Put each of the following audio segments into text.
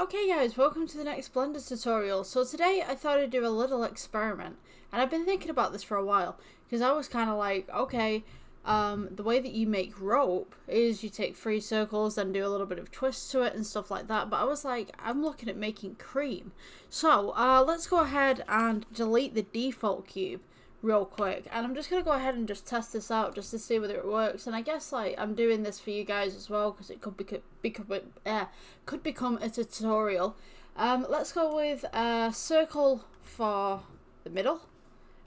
Okay guys, welcome to the next Blender tutorial. So today I thought I'd do a little experiment, and I've been thinking about this for a while because I was kind of like, okay, the way that you make rope is you take 3 circles and do a little bit of twist to it and stuff like that, but I was like, I'm looking at making cream. So let's go ahead and delete the default cube real quick, and I'm just gonna go ahead and just test this out just to see whether it works. And I guess like I'm doing this for you guys as well because it could become a tutorial. Let's go with a circle for the middle,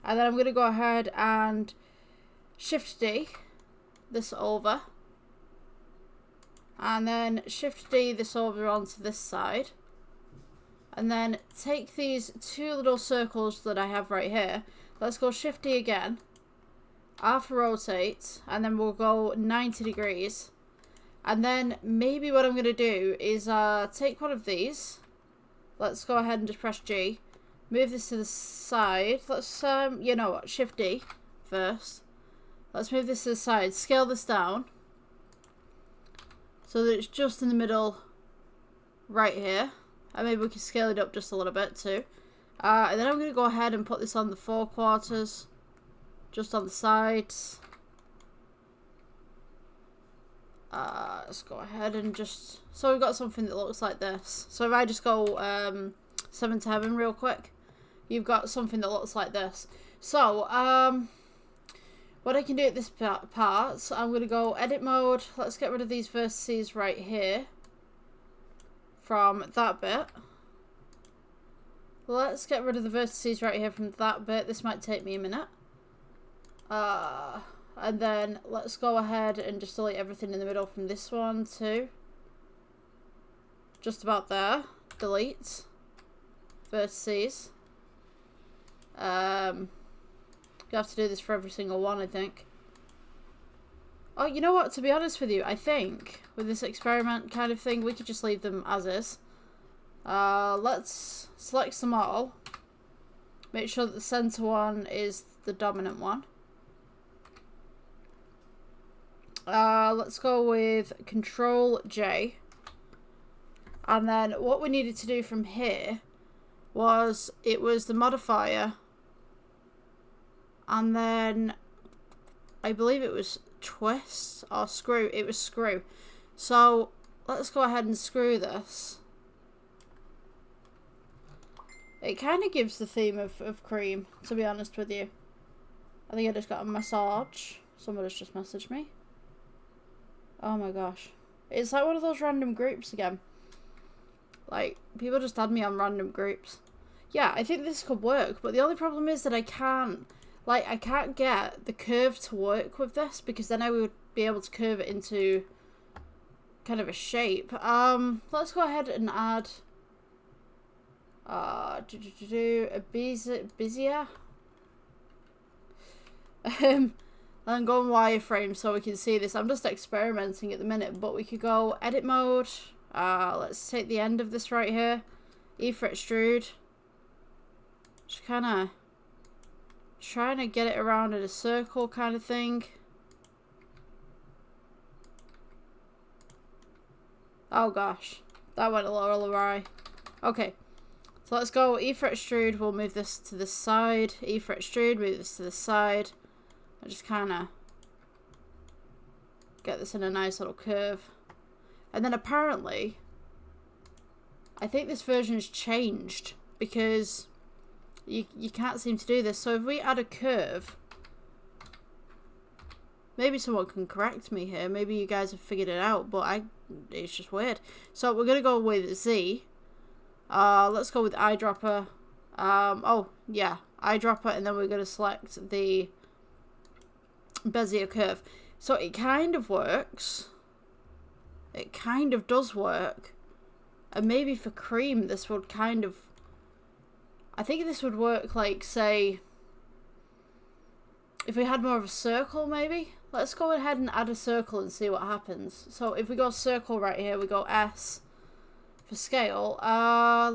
and then I'm gonna go ahead and Shift D this over, and then Shift D this over onto this side, and then take these 2 little circles that I have right here. Let's go Shift D again, R for rotate, and then we'll go 90 degrees. And then maybe what I'm going to do is take one of these. Let's go ahead and just press G. Move this to the side. Let's, you know what, Shift D first. Let's move this to the side. Scale this down so that it's just in the middle right here. And maybe we can scale it up just a little bit too. And then I'm going to go ahead and put this on the 4 quarters, just on the sides. Let's go ahead and just, so we've got something that looks like this. So if I just go 7 to heaven real quick, you've got something that looks like this. So what I can do at this part, so I'm going to go edit mode. Let's get rid of these vertices right here from that bit. Let's get rid of the vertices right here from that bit. This might take me a minute. And then let's go ahead and just delete everything in the middle from this one too. Just about there. Delete. Vertices. You have to do this for every single one, I think. Oh, you know what? To be honest with you, I think with this experiment kind of thing, we could just leave them as is. Let's select them all. Make sure that the center one is the dominant one. Let's go with Control J. And then what we needed to do from here was, it was the modifier. And then I believe it was twist or screw. It was screw. So let's go ahead and screw this. It kind of gives the theme of cream, to be honest with you. I think I just got a massage. Somebody's just messaged me. Oh my gosh. It's like one of those random groups again. Like, people just add me on random groups. Yeah, I think this could work, but the only problem is that I can't get the curve to work with this, because then I would be able to curve it into kind of a shape. Let's go ahead and add a Bezier. And go on wireframe so we can see this. I'm just experimenting at the minute, but we could go edit mode. Let's take the end of this right here. E for extrude. Just kind of trying to get it around in a circle kind of thing. Oh gosh, that went a little awry. Okay. So let's go E for extrude, we'll move this to the side. E for extrude, move this to the side. I just kind of get this in a nice little curve. And then apparently, I think this version has changed because you can't seem to do this. So if we add a curve, maybe someone can correct me here. Maybe you guys have figured it out, but it's just weird. So we're going to go with Z. Let's go with eyedropper. Oh yeah, eyedropper, and then we're going to select the Bezier curve. So it kind of works. It kind of does work. And maybe for cream this would kind of, I think this would work like, say, if we had more of a circle maybe. Let's go ahead and add a circle and see what happens. So if we go circle right here, we go S for scale.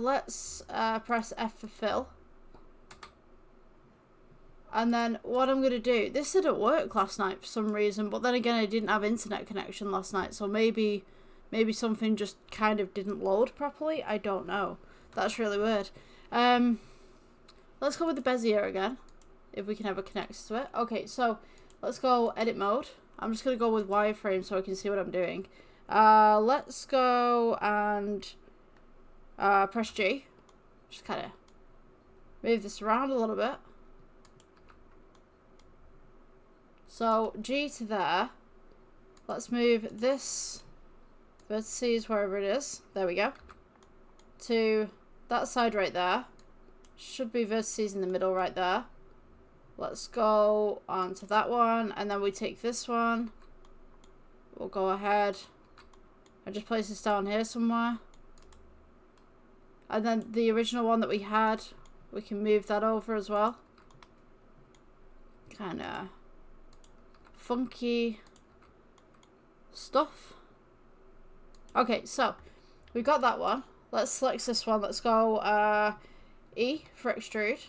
Let's press F for fill. And then what I'm going to do, this didn't work last night for some reason, but then again I didn't have internet connection last night, so maybe Maybe something just kind of didn't load properly. I don't know. That's really weird. Let's go with the Bezier again, if we can ever connect to it. Okay, so let's go edit mode. I'm just going to go with wireframe so I can see what I'm doing. Let's go and press G. Just kind of move this around a little bit. So G to there. Let's move this vertices wherever it is. There we go. To that side right there. Should be vertices in the middle right there. Let's go on to that one, and then we take this one. We'll go ahead and just place this down here somewhere. And then the original one that we had, we can move that over as well. Kind of funky stuff. Okay, so we've got that one. Let's select this one. Let's go E for extrude.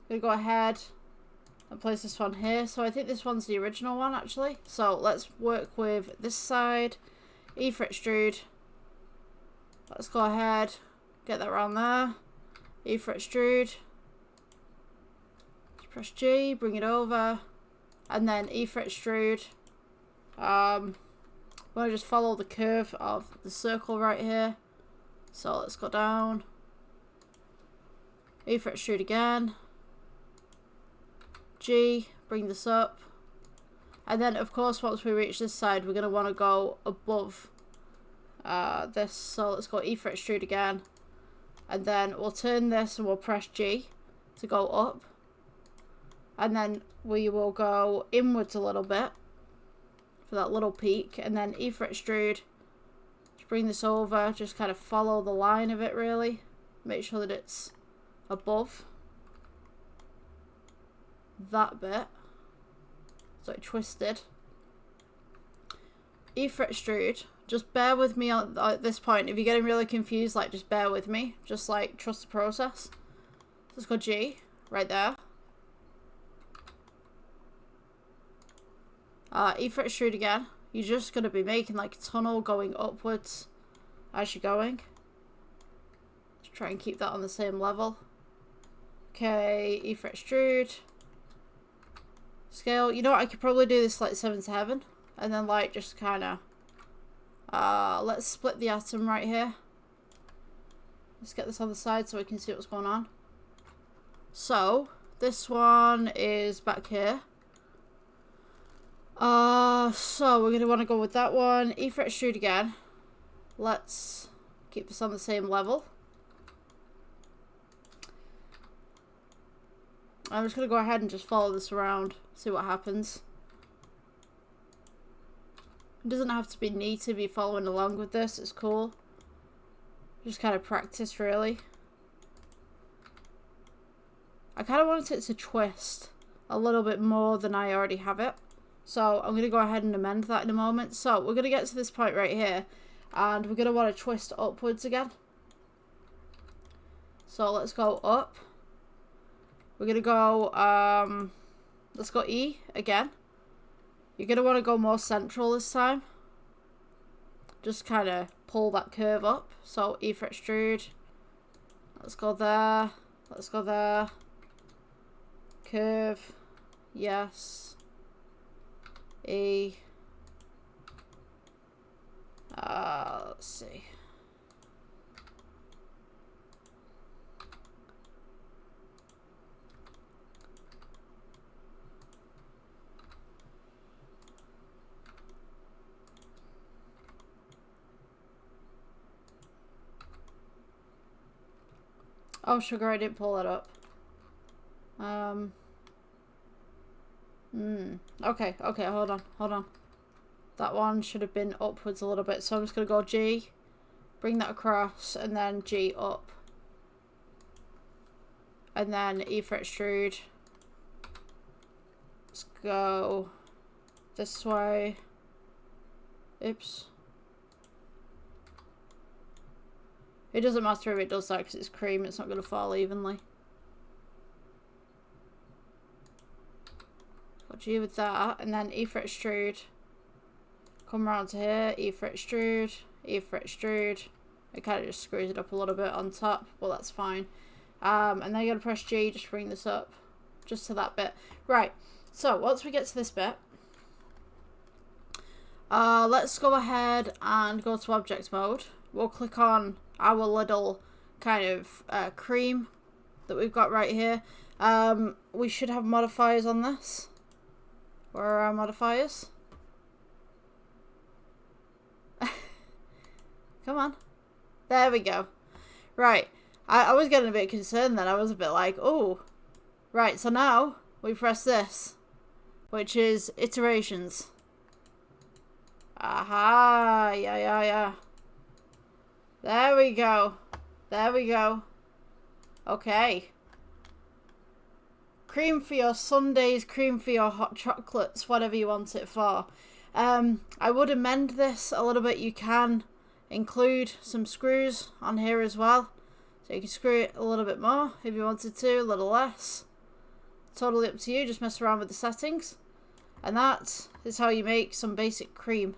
We'll go ahead and place this one here. So I think this one's the original one actually. So let's work with this side. E for extrude. Let's go ahead, get that around there. E for extrude. Let's press G, bring it over. And then E for extrude. We want to just follow the curve of the circle right here. So let's go down. E for extrude again. G, bring this up. And then of course once we reach this side we're going to want to go above this. So let's go E for extrude again. And then we'll turn this and we'll press G to go up. And then we will go inwards a little bit for that little peak. And then E for extrude. Just bring this over. Just kind of follow the line of it really. Make sure that it's above that bit. So it twisted. E for extrude. Just bear with me at this point. If you're getting really confused, like just bear with me. Just like trust the process. Let's go G right there. E for extrude again. You're just going to be making like a tunnel going upwards as you're going. Just try and keep that on the same level. Okay, E for extrude. Scale. You know what? I could probably do this like 7 to heaven. And then like just kind of... let's split the atom right here. Let's get this on the side so we can see what's going on. So, this one is back here. So we're going to want to go with that one. E for extrude again. Let's keep this on the same level. I'm just going to go ahead and just follow this around. See what happens. It doesn't have to be neat to be following along with this. It's cool. Just kind of practice really. I kind of wanted it to twist a little bit more than I already have it. So I'm going to go ahead and amend that in a moment. So we're going to get to this point right here. And we're going to want to twist upwards again. So let's go up. We're going to go, let's go E again. You're going to want to go more central this time. Just kind of pull that curve up. So E for extrude. Let's go there. Let's go there. Curve. Yes. E. Let's see. Oh, sugar, I didn't pull that up. Okay, hold on. That one should have been upwards a little bit, so I'm just going to go G, bring that across, and then G up. And then E for extrude. Let's go this way. Oops. It doesn't matter if it does that because it's cream, it's not going to fall evenly. Got G with that, and then E for extrude. Come around to here, E for extrude, E for extrude. It kind of just screws it up a little bit on top, but that's fine. And then you gotta press G, just bring this up, just to that bit. Right, so once we get to this bit, let's go ahead and go to object mode. We'll click on our little kind of cream that we've got right here. We should have modifiers on this. Where are our modifiers? Come on. There we go. Right. I was getting a bit concerned then. I was a bit like, oh. Right, so now we press this, which is iterations. Aha. Yeah. There we go. There we go. Okay. Cream for your sundaes, cream for your hot chocolates, whatever you want it for. I would amend this a little bit. You can include some screws on here as well. So you can screw it a little bit more if you wanted to, a little less. Totally up to you, just mess around with the settings. And that is how you make some basic cream.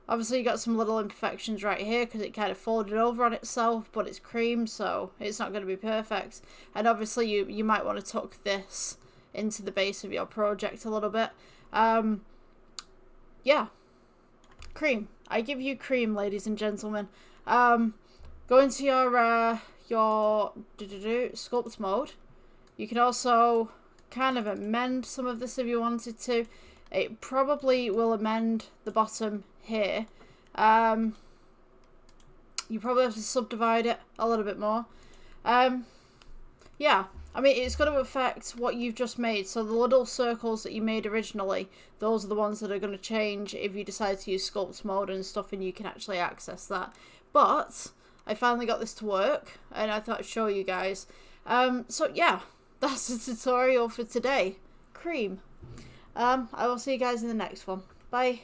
Obviously you got some little imperfections right here because it kind of folded over on itself, but it's cream, so it's not going to be perfect. And obviously you might want to tuck this into the base of your project a little bit. Yeah. Cream. I give you cream, ladies and gentlemen. Go into your sculpt mode. You can also kind of amend some of this if you wanted to. It probably will amend the bottom here. You probably have to subdivide it a little bit more. Yeah, I mean, it's going to affect what you've just made. So the little circles that you made originally, those are the ones that are going to change if you decide to use sculpt mode and stuff, and you can actually access that. But I finally got this to work, and I thought I'd show you guys. So yeah, that's the tutorial for today. Cream. I will see you guys in the next one. Bye.